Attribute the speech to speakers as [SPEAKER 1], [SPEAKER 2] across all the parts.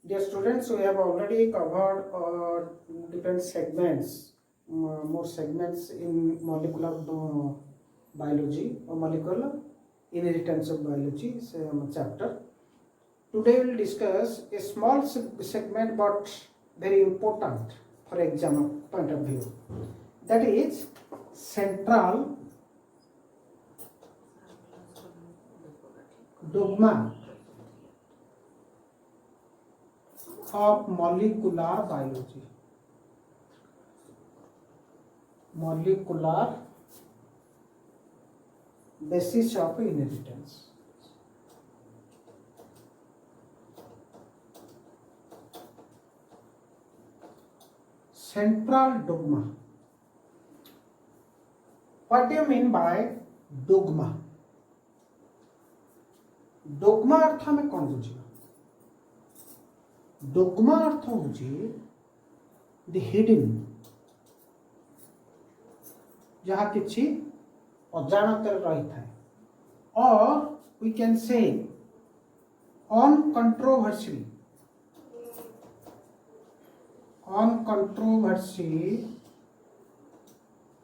[SPEAKER 1] Dear students, we have already covered different segments, more segments in molecular biology or molecular inheritance of biology chapter. Today we will discuss a small segment but very important for exam point of view. That is central dogma of molecular biology. Molecular basis of inheritance. Central dogma. What do you mean by dogma? Dogma अर्थ हमें कौन बुझिबा? Dogma अर्थ होची the hidden, जहाँ किछि अजाणतर रही थाए, or we can say uncontroversy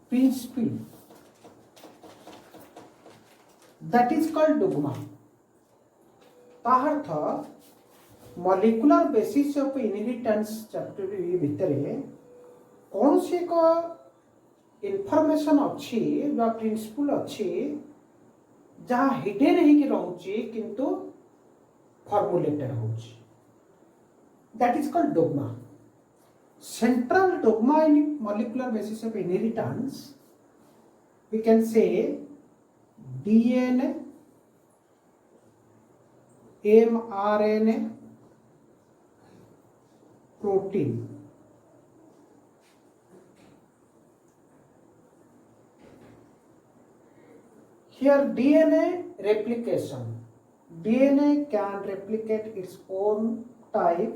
[SPEAKER 1] principle, that is called dogma. ताहर्थ molecular basis of inheritance chapter भितरे कौन से एक इनफॉरमेशन अच्छी बा प्रिंसिपल अच्छी जहाँ हिडन ही कि रहउची किंतु फॉर्मुलेटेड होची, that is called dogma. Central dogma in molecular basis of inheritance we can say DNA, mRNA, protein. Here DNA replication. DNA can replicate its own type,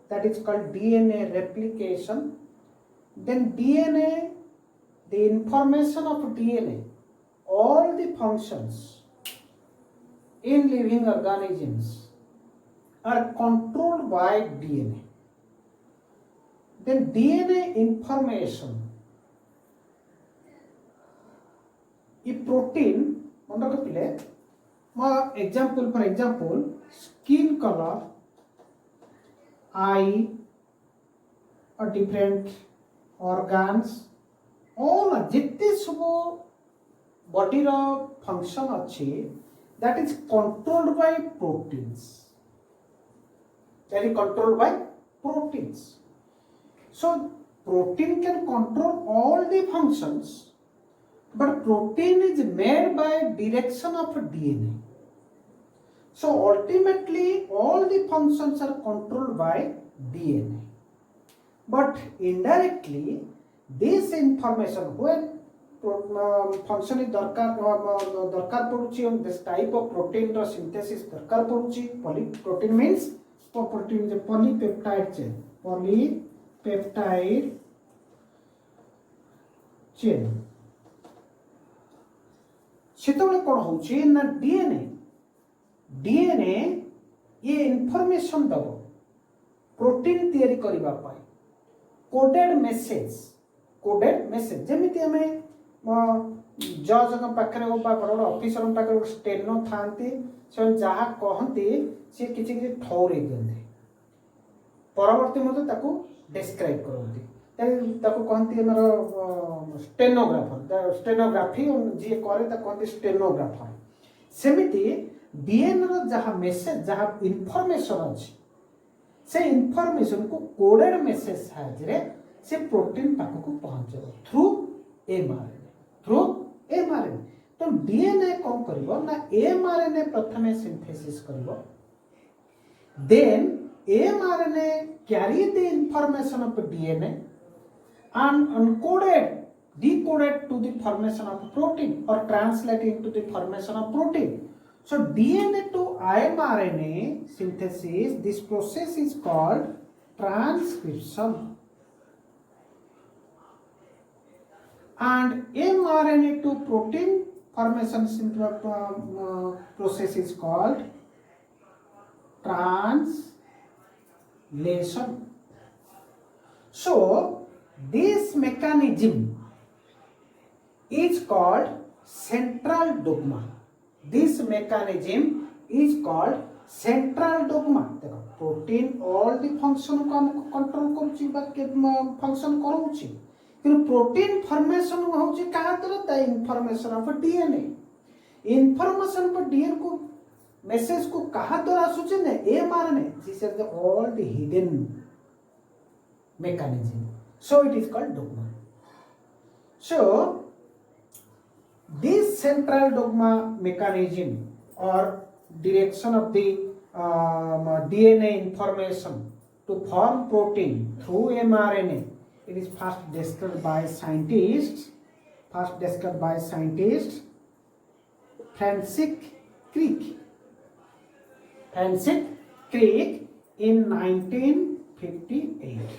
[SPEAKER 1] that is called DNA replication. Then DNA, the information of DNA, all the functions in living organisms are controlled by DNA. Then DNA information, a protein, example for example, skin color, eye, or different organs, all जितने सब body रो function अच्छी, that is controlled by proteins. That is controlled by proteins. So protein can control all the functions, but protein is made by direction of DNA. So ultimately all the functions are controlled by DNA. But indirectly this information, when function is दरकार पड़ुची on this type of protein ro synthesis दरकार पड़ुची. Polyprotein means protein is polypeptide chain. Polypeptide chain. सेतबेले कोन होची ना DNA ये information दबो protein तैयारी करिबा पाई coded message जेमिति हमें जज पाखे बड़ बड़ ऑफिसर पाखे स्टेनो था जहाँ कहती सी किसी किसी ठौरे दिखते परवर्ती मत डिस्क्राइब करती कहती स्टेनोग्राफी जी करे कहते स्टेनोग्राफर. सेमिति डीएनए रो जहाँ मेसेज जहाँ इनफॉरमेशन अच्छी से इनफॉरमेशन को कोडेड मेसेज साहाय्य से प्रोटीन पाखक पहुंचे थ्रू एमआरएनए. तो डीएनए कौन करिवो ना एमआरएनए प्रथमे सिंथेसिस करिवो, then mRNA carry the information of DNA and decoded to the formation of protein or translate into the formation of protein. So DNA to mRNA synthesis, this process is called transcription. And mRNA to protein formation process is called translation. lesson. So this mechanism is called central dogma. This mechanism is called central dogma. देखो protein all the function को हम control करूची बा function करूची कि protein formation होची कहा तरह the information of DNA information पर डीएनए को मैसेज को कहा द्वारा आसुचे ने mRNA this are the all the hidden mechanism, so it is called dogma. So this central dogma mechanism or direction of the DNA information to form protein through mRNA, it is first described by scientists Francis Crick in 1958.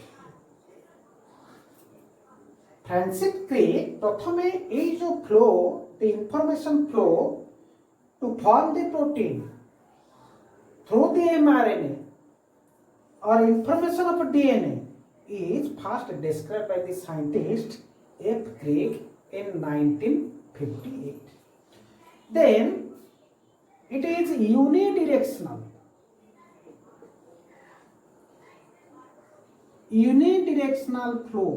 [SPEAKER 1] Francis Crick प्रथमे ए जो flow the information flow to form the protein through the mRNA और information of DNA is first described by the scientist F. Crick in 1958. Then it is unidirectional flow.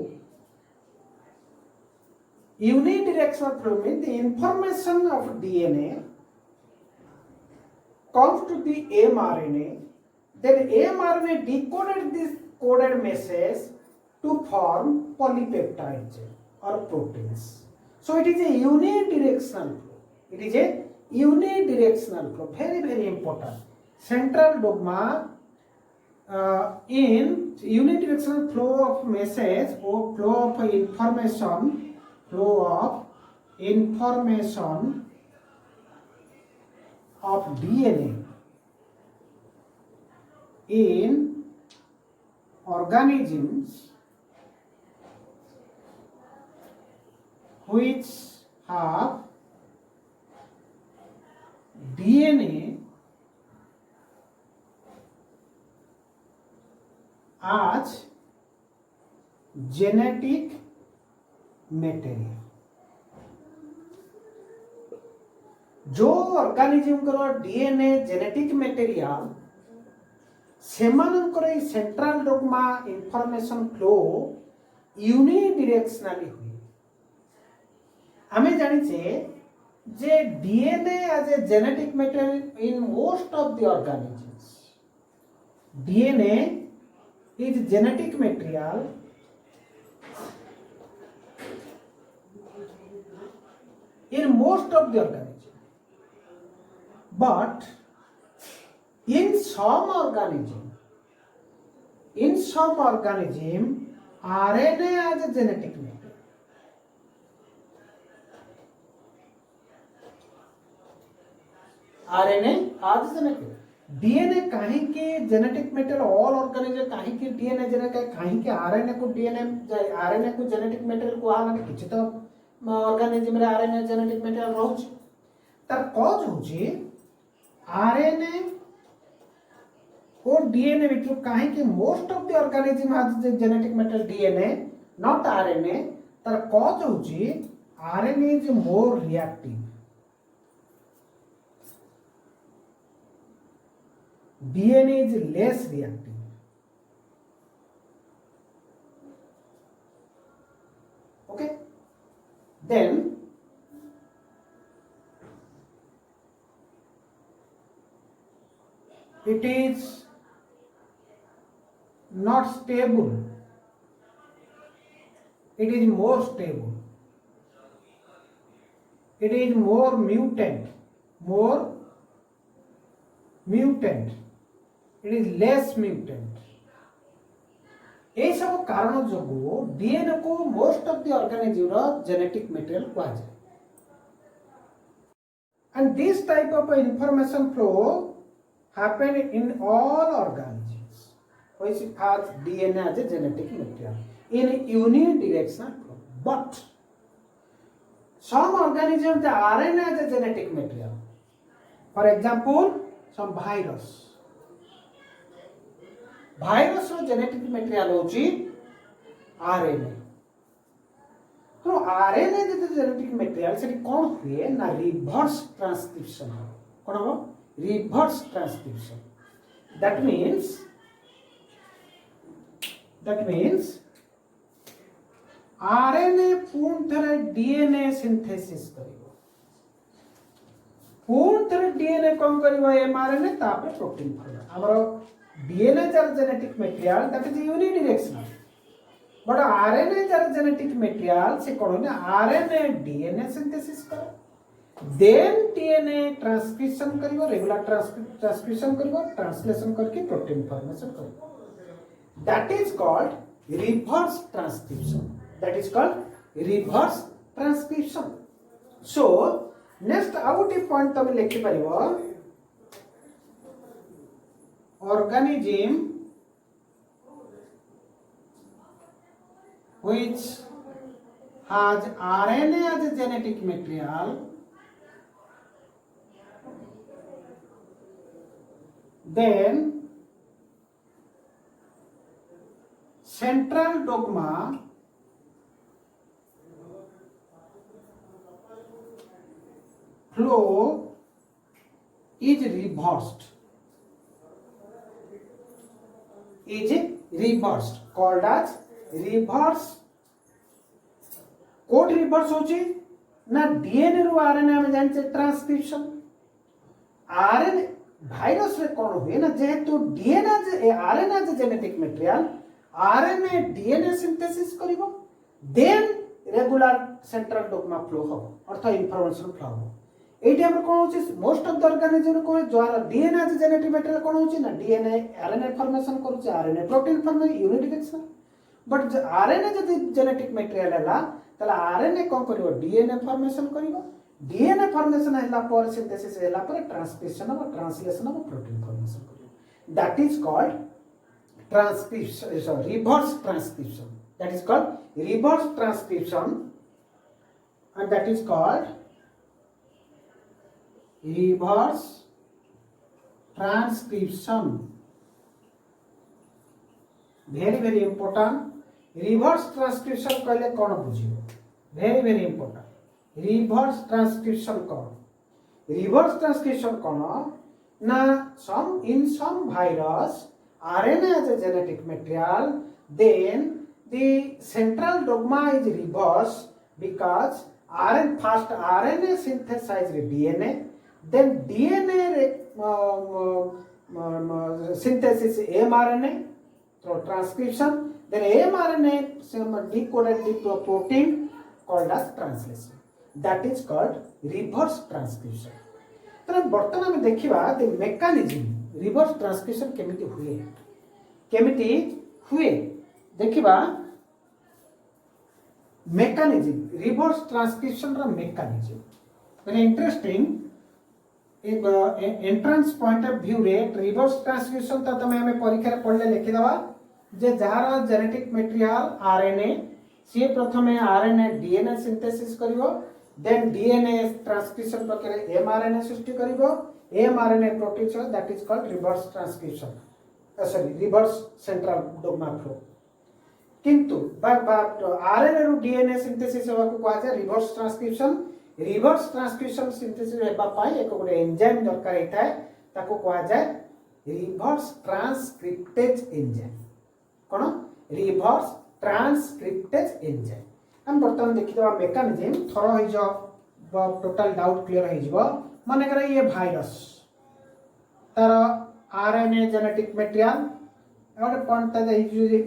[SPEAKER 1] Unidirectional flow means the information of DNA comes to the mRNA, then mRNA decoded this coded message to form polypeptides or proteins. So it is a unidirectional flow. It is a unidirectional flow. Very, very important. Central dogma in unidirectional flow of message or flow of information of DNA in organisms which have DNA as genetic material. जो organism को DNA genetic material सेमानकर central dogma information flow unidirectionally हुए आमे जानिछे जे DNA as a genetic material in most of the organisms DNA is genetic material in most of the organisms, but in some organism RNA as a genetic material. RNA as a genetic DNA कहीं के genetic material all organism कहीं के DNA genetic कहीं के RNA को genetic material को आने किछि तो ऑर्गेनिज्म रे आरएनए जेनेटिक मटेरियल रहउछि तार कॉज होछि आरएनए और डीएनए बिटू काहे कि most of the organism has the genetic material DNA not RNA तार कॉज होछि RNA is more reactive DNA is less reactive okay then it is not stable, it is more stable, it is more mutant, it is less mutant. ये सब कारण जो DNA को most of the organism genetic material कहा जाए and this type of information flow happen in all organisms which has DNA as a genetic material in unidirectional flow but some organisms the RNA as a genetic material for example some virus virus रो genetic material होची RNA. तो RNA जो genetic material से कौन हुए ना reverse transcription हो। कौन हो reverse transcription. That means RNA पूर्ण थरे डीएनए सिंथेसिस करिवो। पूर्ण थरे डीएनए कौन करिवो एमआरएनए तापर प्रोटीन फॉर्म। हमरो डीएनए जर genetic material that is unidirectional, but RNA जर जेनेटिक मटेरियल से कौन ना आरएनए डीएनए सिंथेसिस करो, देन डीएनए ट्रांसक्रिप्शन करिवो, रेगुलर ट्रांसक्रिप्शन करिवो, ट्रांसलेशन करके प्रोटीन फॉर्मेशन करिवो। That is called reverse transcription. That is called reverse transcription. So next ଆଉ ଗୋଟେ point ତମେ ଲେଖି ପାରିବ organism which has RNA as a genetic material then central dogma flow is reversed, called as reverse। Code reverse होची ना DNA रो RNA में जान से ट्रांसक्रिप्शन। आरएनए भाइरस रे कोन हुए ना जेहेतु डीएनए जे आरएनए जे genetic material RNA DNA synthesis करिवो, then regular central dogma flow हो अर्थात इंफॉर्मेशन फ्लो हो। एटी हमर कोन होची मोस्ट ऑफ द ऑर्गेनिज्म को द्वारा डीएनए जे जेनेटिक मटेरियल कोन होची ना डीएनए आरएनए फॉर्मेशन करूची, RNA protein formation unidirectional. But जे आरएनए जे जेनेटिक मटेरियल हला तला आरएनए कोन करिवो डीएनए फॉर्मेशन करिवो, डीएनए फॉर्मेशन हला पर सिंथेसिस हला पर ट्रांसक्रिप्शन और ट्रांसलेशन ऑफ प्रोटीन फॉर्मेशन करिवो। That is called transcription, sorry, reverse transcription। that is called reverse transcription and that is called reverse transcription। very important। reverse transcription कहले कौन बुझियो, very important। reverse transcription कौन, reverse transcription कौन ना in some virus RNA as a genetic material, then the central dogma is reversed because first RNA synthesized DNA, then DNA synthesis mRNA through transcription, then mRNA decoded into a protein called as translation। that is called reverse transcription। तो बर्तमान में देखिबा the mechanism reverse transcription केमिति हुए देखिबा। Mechanism reverse transcription रा mechanism very interesting. एक entrance point of view रे रिवर्स ट्रांसक्रिप्शन तो तमे हमें परीक्षा रे पढ़ले लिखि दवा जे जार जेनेटिक मटेरियल आरएनए सी प्रथमे आरएनए डीएनए सिंथेसिस करिवो, देन डीएनए ट्रांसक्रिप्शन प्रक्रिया एमआरएनए सृष्टि करिवो, mRNA protein cell, that is called reverse transcription, sorry reverse central dogma flow। किंतु आरएनए रो डीएनए सिंथेसिस होबा को कहा जाय reverse transcription. Reverse transcription synthesis हेबा पाई एक गोटे एंजाइम दरकार हेताय ताको कहा जाय रिवर्स ट्रांसक्रिप्टेज एंजाइम। कोन रिवर्स ट्रांसक्रिप्टेज एंजाइम। हम बर्तमान देखि दवा मेकानिज्म थरो होई जो टोटल डाउट क्लियर होई जिवो। मन कर ये भाइरस तार आरएनए जेनेटिक मटेरियल और point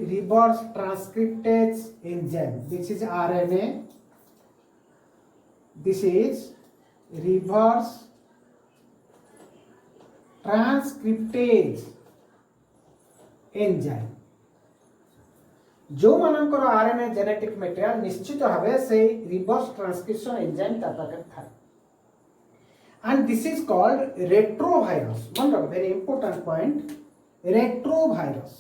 [SPEAKER 1] reverse transcriptase enzyme. This is RNA, this is reverse transcriptase enzyme. जो मानकर आरएनए जेनेटिक मटेरियल निश्चित भाव से रिवर्स ट्रांसक्रिप्शन एंजाइम ता पाखे थाए and this is called retrovirus। मन रख very important point, retrovirus।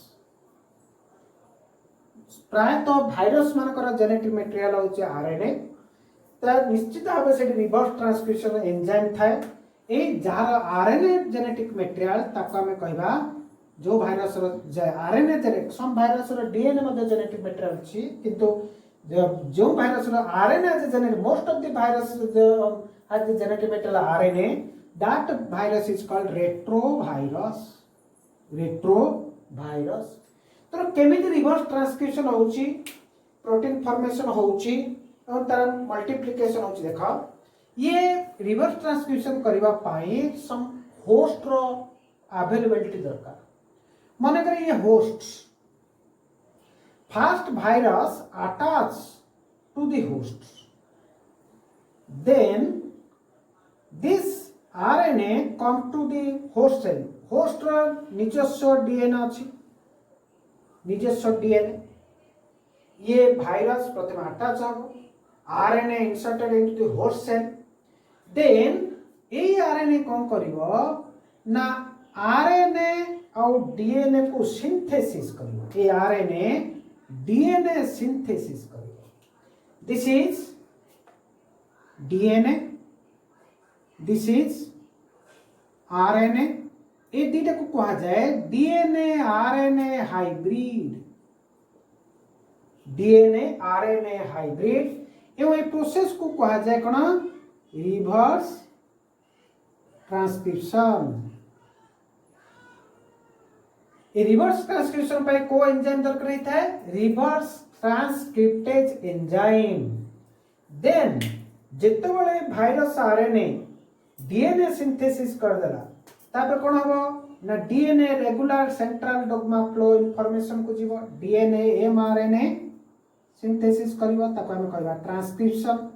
[SPEAKER 1] प्रायतः भाइरस मानकर जेनेटिक मटेरियल होची आरएनए त निश्चित भाव से रिवर्स ट्रांसक्रिप्शन एंजाइम थाए। ए जार आरएनए जेनेटिक मटेरियल ताको हमें कहबा जो virus RNA genetic some virus DNA मध्ये जेनेटिक मटेरियल अछि किंतु जो virus RNA as genetic most of the virus has the genetic material RNA, that virus is called retrovirus. Retrovirus. तो केमिति रिवर्स ट्रांसक्रिप्शन होउची, प्रोटीन फॉर्मेशन होउची और तार मल्टीप्लिकेशन होउची देखा ये रिवर्स ट्रांसक्रिप्शन करबा पाई सम होस्ट रो अवेलेबिलिटी दरकार माने करे ये host first virus attach to the host then this RNA come to the host cell host रो निजस्व डीएनए अछि निजस्व डीएनए ये भाइरस प्रथम अटैच हो RNA inserted into the host cell then ए आरएनए कोन करिवो ना आरएनए और डीएनए को सिंथेसिस करिवो ए आरएनए डीएनए सिंथेसिस करिवो this is DNA this is RNA ए दीटा को कहा जाए DNA RNA hybrid DNA RNA hybrid एवं ए प्रोसेस को कहा जाए कौन रिवर्स ट्रांसक्रिप्शन ए रिवर्स ट्रांसक्रिप्शन पे को एंजाइम दरकार रहता है रिवर्स ट्रांसक्रिप्टेज एंजाइम देन जेतेबेले भाइरस आरएनए डीएनए सिंथेसिस कर देला तापर कोन हबो ना DNA regular central dogma flow information को जीवो डीएनए एमआरएनए सिंथेसिस करिवो ताको हम कहबा ट्रांसक्रिप्शन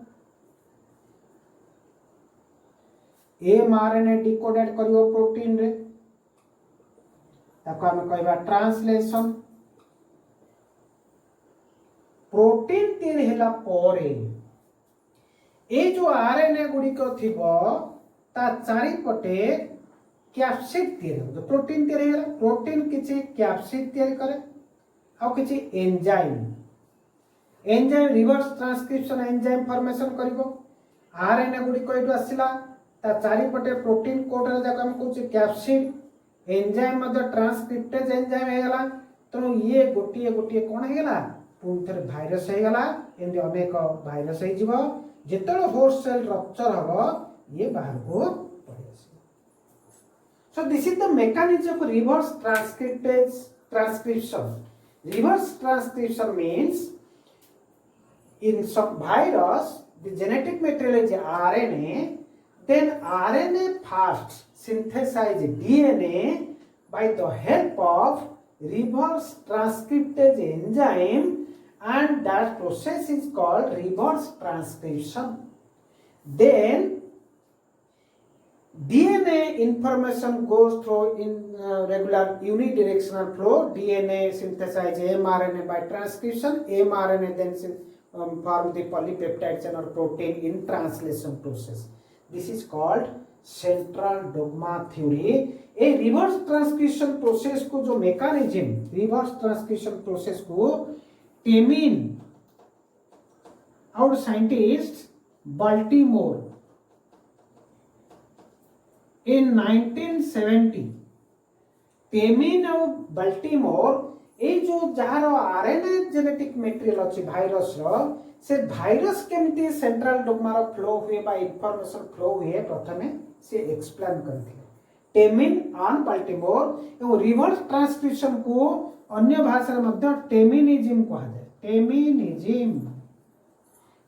[SPEAKER 1] एमआरएनए डिकोडेड करिवो प्रोटीन रे ताको हम कहबा ट्रांसलेशन प्रोटीन तैयारी होला परे ए जो आरएनए गुडी को थिबो ता चारि पटे कैप्सिड तैयारी हो प्रोटीन तैयारी होला प्रोटीन किछि कैप्सिड तैयारी करे आ किछि enzyme reverse transcription enzyme formation करिवो आरएनए गुडी को एटु आसिला ता चारि पटे प्रोटीन कोड रे जाक हम कहू कैप्सिड एंजाइम मध्य ट्रांसक्रिप्टेज एंजाइम हेगला तो ये गोटिए गोटिए कोन हेगला पुन थरे भाइरस हेगला एंदी अनेक भाइरस हे जिवो जेतलो होस्ट सेल रप्चर हबो ये बाहर को so this is the mechanism of reverse transcription reverse transcription means in some virus the genetic material is RNA then RNA first synthesize DNA by the help of reverse transcriptase enzyme and that process is called reverse transcription then DNA information goes through in regular unidirectional flow. DNA synthesize mRNA by transcription. mRNA then form the polypeptide chain or protein in translation process. This is called central dogma theory. A reverse transcription process को जो mechanism reverse transcription process को Temin our scientist Baltimore in 1970 Temin और Baltimore ए जो जहार RNA genetic material अछि virus रो से virus केमिति central dogma रो flow हुए बा इंफॉर्मेशन फ्लो हुए प्रथमे से एक्सप्लेन करथिले टेमिन ऑन बाल्टीमोर एवं रिवर्स ट्रांसक्रिप्शन को अन्य भाषा रे मध्ये टेमिनिज्म कहा जाय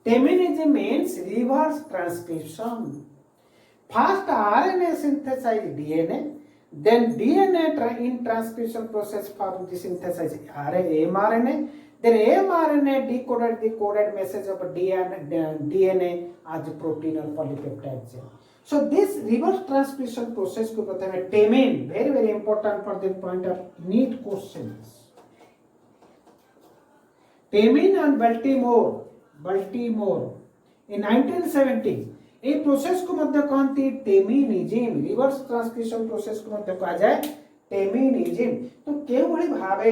[SPEAKER 1] टेमिनिज्म means reverse transcription first RNA synthesize DNA then DNA in transcription process form the synthesize mRNA then mRNA decoded the coded message of DNA as protein or polypeptide chain so this reverse transcription process ko prathame temin very important for the point of neat questions temin and Baltimore in 1970 A process को मध्य कहती टेमिनिज्म reverse transcription process को मध्य कहा जाए टेमिनिज्म तो केउ भली भाबे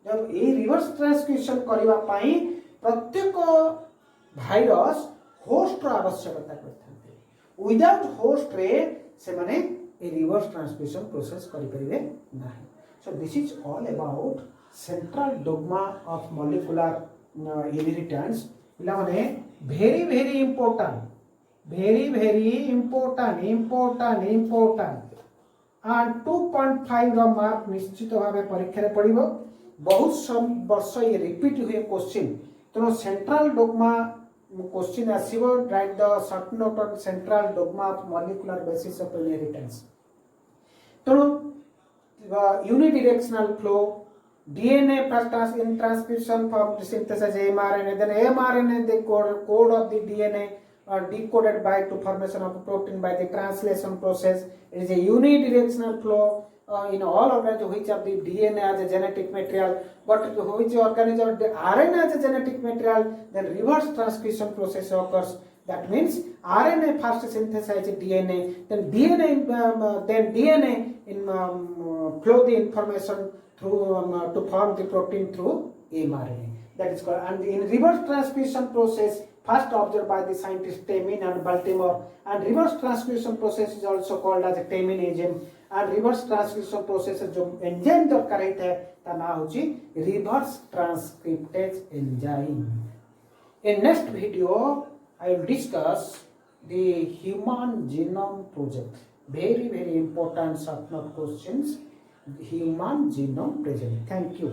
[SPEAKER 1] जब ए reverse transcription करबा पई प्रत्येक भाइरस होस्ट रो आवश्यकता करथांते विदाउट होस्ट रे से माने ए रिवर्स ट्रांसक्रिप्शन प्रोसेस करि परिबे नाही So this is all about central dogma of molecular inheritance. ପିଲାମାନେ very important and 2.5 ର ମାର୍କ ନିଶ୍ଚିତ ଭାବେ ପରୀକ୍ଷାରେ ପଡ଼ିବ। ବହୁତ ବର୍ଷ ये रिपीट हुए क्वेश्चन, ତେଣୁ ସେଣ୍ଟ୍ରାଲ ଡୋଗ୍ମା क्वेश्चन आसीबो। Write the short note on central dogma of molecular basis of inheritance. तेणु unidirectional flow, DNA first in transcription form synthesis mRNA, then mRNA the code of the DNA are decoded by to formation of protein by the translation process. It is a unidirectional flow in all organisms which of the DNA as a genetic material, but which organism the RNA as a genetic material, then reverse transcription process occurs. That means RNA first synthesizes DNA, then DNA in flow the information through to form the protein through mRNA. That is called, and in reverse transcription process first observed by the scientist Temin and Baltimore, and reverse transcription process is also called as a Teminism, and reverse transcription process जो enzyme दरकार होता है ता ना होची reverse transcriptase enzyme. In next video I will discuss the human genome project. Very important short note questions. Human genome project. Thank you.